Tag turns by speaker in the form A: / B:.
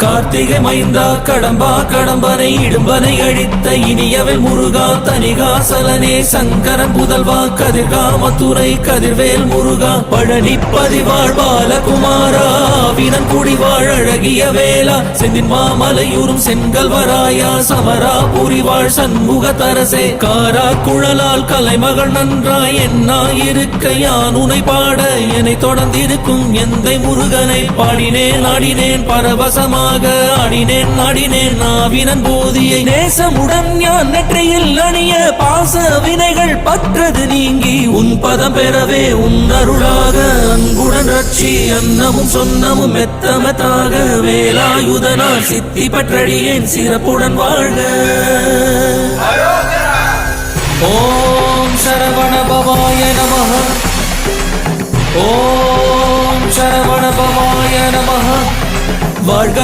A: கார்த்திகை மைந்தா கடம்பா கடம்பனை இடும்பனை அழித்த இனியவன் முருகா தனிகாசலனே சங்கரன் புதல்வா கதிர்காமத்துறை கதிர்வேல் முருகா பழனி பதிவாழ் பாலகுமாரா வினன் குடிவாழ் அழகிய வேளா செந்தின் மாமலையூரும் செங்கல்வராயா சமரா புரிவாழ் சண்முக தரசே காரா குழலால் கலைமகள் நன்றாய் என்னாயிருக்க யான் உனை பாட என்னை தொடர்ந்திருக்கும் எந்தை முருகனை பாடினேன் ஆடினேன் பரவசமாக ஆடினேன் நாடினேன் நாவினன் போதியை நேசமுடன் ஞான் நெற்றியில் அணிய பாச வினைகள் பற்றது நீங்கி உன் பதம் பெறவே உன் அருளாக அன்புடன் ரட்சி அன்னமும் சொன்னமும் மெத்தமத்தாக வேலாயுதனால் சித்தி பற்றடியேன் சிறப்புடன் வாழ்க. ஓம் சரவண பவாய நமஹ. ஓம் சரவண பவாய நமஹ. வாழ்க.